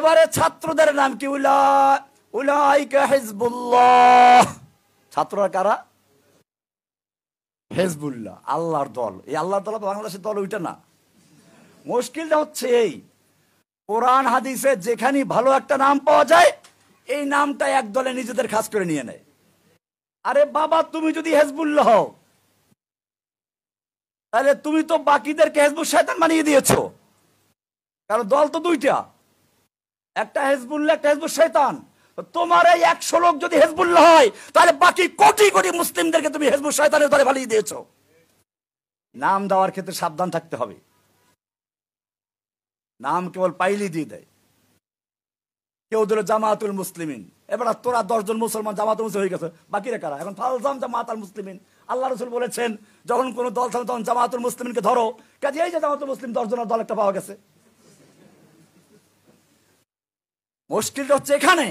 এবারে ছাত্রদের নাম কি? উলাইকা হিজবুল্লাহ। ছাত্ররা কারা? হিজবুল্লাহ, আল্লাহর দল। এই আল্লাহর দল বাংলাদেশের দল ওইটা না। মুশকিলটা হচ্ছে এই, কোরআন হাদিসে যেখানে ভালো একটা নাম পাওয়া যায় এই নামটা এক দলে নিজেদের খাস করে নিয়ে নেয়। আরে বাবা, তুমি যদি হিজবুল্লাহ হও তাহলে তুমি তো বাকিদেরকে হিজবুল শয়তান বানিয়ে দিয়েছো। কারণ দল তো দুইটা, একটা হিজবুল্লাহ, একটা হিজবুল শয়তান। তোমার এই 100 লোক যদি হিজবুল্লাহ হয় তাহলে বাকি কোটি কোটি মুসলিমদেরকে তুমি হিজবুল শয়তানের দলে বানিয়ে দিয়েছো। নাম দেওয়ার ক্ষেত্রে সাবধান থাকতে হবে। নাম কেবল পাইলি দিয়ে দেয়। কেউ দিল জামাতুল মুসলিমিন, এবার তোরা 10 জন মুসলমান জামাতুল মুসলিম হয়ে গেছে, বাকিরা কারা? এখন ফালজাম জামাতুল মুসলিমিন। আল্লাহ রাসূল বলেছেন যখন কোন দল থাকে তখন জামাতুল মুসলিমিনকে ধরো। কাজে এই যে জামাতুল মুসলিম 10 জনের দল একটা পাওয়া গেছে। মুশকিলটা হচ্ছে এখানে।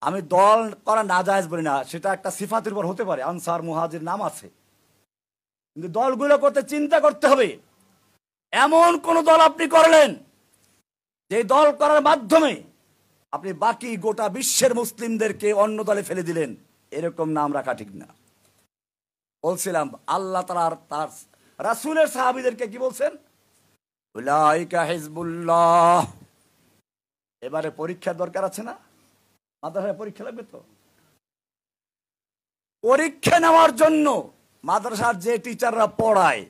আমি দল করা না জায়েজ বলি না, সেটা একটা সিফাতের উপর হতে পারে। আনসার মুহাজির নাম আছে, কিন্তু দলগুলো করতে চিন্তা করতে হবে। এমন কোন দল আপনি করলেন যে দল করার মাধ্যমে আপনি বাকি গোটা বিশ্বের মুসলিমদেরকে অন্য দলে ফেলে দিলেন, এরকম নাম রাখা ঠিক না। বলছিলাম আল্লাহ তার রাসূলের সাহাবীদেরকে কি বলছেন? উলাইকা হিজবুল্লাহ। এবারে পরীক্ষার দরকার আছে না? মাদ্রাসায় পরীক্ষা লাগবে তো। পরীক্ষা নেওয়ার জন্য মাদ্রাসার যে টিচাররা পড়ায়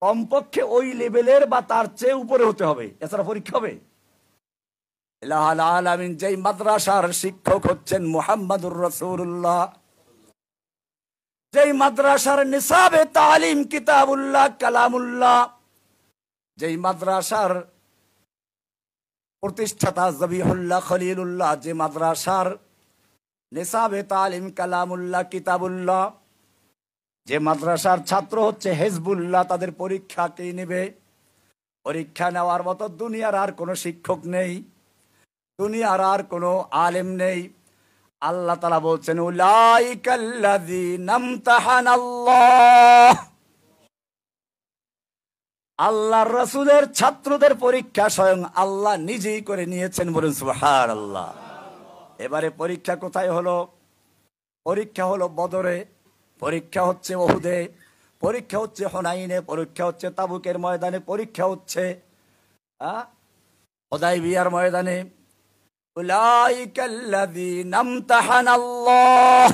কমপক্ষে ওই লেভেলের বা তার চেয়ে উপরে হতে হবে, এছাড়া পরীক্ষা হবে? ইলাহুল আলামিন যেই মাদ্রাসার শিক্ষক হচ্ছেন মুহাম্মাদুর রাসূলুল্লাহ, যেই মাদ্রাসার নিসাবে তালিম কিতাবুল্লাহ কালামুল্লাহ, যেই মাদ্রাসার প্রতিষ্ঠাতা জবিহুল্লাহ খলিলুল্লাহ, যে মাদ্রাসার নিসাবে তালিম কালামুল্লাহ কিতাবুল্লাহ, যে মাদ্রাসার ছাত্র হচ্ছে হিজবুল্লাহ, তাদের পরীক্ষা কে নেবে? পরীক্ষা নেওয়ার মতো দুনিয়ার আর কোনো শিক্ষক নেই, দুনিয়ার আর কোনো আলেম নেই। আল্লাহ তাআলা বলছেন উলাইকাল্লাযীনা ইমতাহানাল্লাহ। আল্লাহর রাসূলের ছাত্রদের পরীক্ষা স্বয়ং আল্লাহ নিজেই করে নিয়েছেন, বলেন সুবহানাল্লাহ। এবারে পরীক্ষা কোথায় হলো? পরীক্ষা হলো বদরে, পরীক্ষা হচ্ছে উহুদে, পরীক্ষা হচ্ছে হুনাইনে, পরীক্ষা হচ্ছে তাবুকের ময়দানে, পরীক্ষা হচ্ছে হুদায়বিয়ার ময়দানে। উলাইকাল্লাযীনা ইমতাহানাল্লাহ।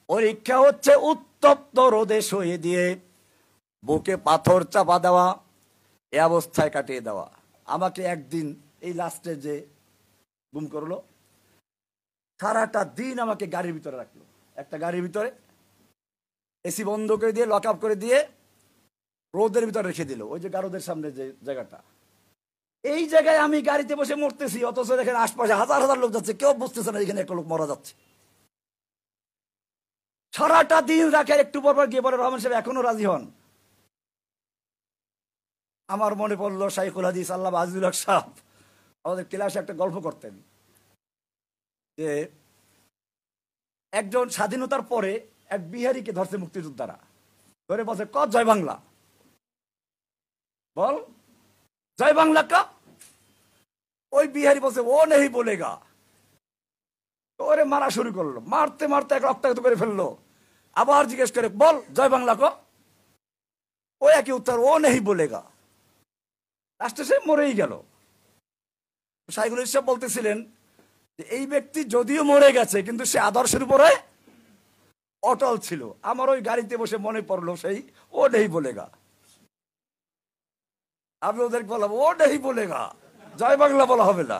পরীক্ষা হচ্ছে উত্তপ্ত রোদে শুয়ে দিয়ে বুকে পাথর চাপা দেওয়া, এই অবস্থায় কাটিয়ে দেওয়া। আমাকে একদিন এই লাস্টে যে গুম করলো, সারাটা দিন আমাকে গাড়ির ভিতরে রাখলো, একটা গাড়ির ভিতরে এসি বন্ধ করে দিয়ে লক আপ করে দিয়ে রোদের ভিতরে রেখে দিল, ওই যে গারদের সামনে যে জায়গাটা। এই জায়গায় আমি গাড়িতে বসে মরতেছি, অথচ দেখেন আশপাশে হাজার হাজার লোক যাচ্ছে, কেউ বুঝতেছে না এখানে একটা লোক মারা যাচ্ছে। সারাটা দিন রাখে, একটু পর পর গিয়ে বলে রহমান সাহেব এখনো রাজি হন। আমার মনে পড়লো শাইখুল হাদিস আল্লামা আজিজুল হক সাহেব আমাদের ক্লাসে একটা গল্প করতেন যে একজন স্বাধীনতার পরে এক বিহারীকে ধরছে মুক্তিযোদ্ধারা, ধরে বলছে ক জয় বাংলা, বল জয় বাংলা কা। ওই বিহারি বলছে ও নেই বলেগা। ওরে মারা শুরু করলো, মারতে মারতে এক রক্তাক্ত করে ফেললো। আবার জিজ্ঞেস করে বল জয় বাংলা ক। ও একই উত্তর ও নেই বলেগা। লাস্টে সে মরেই গেল। শাইখুল ইসলাম বলতেছিলেন যে এই ব্যক্তি যদিও মরে গেছে কিন্তু সে আদর্শের উপরে অটল ছিল। আমার ওই গাড়িতে বসে মনে পড়লো সেই ও নেই বলেগা। আমি ওদেরকে বললাম ও নেই বলেগা, জয় বাংলা বলা হবে না।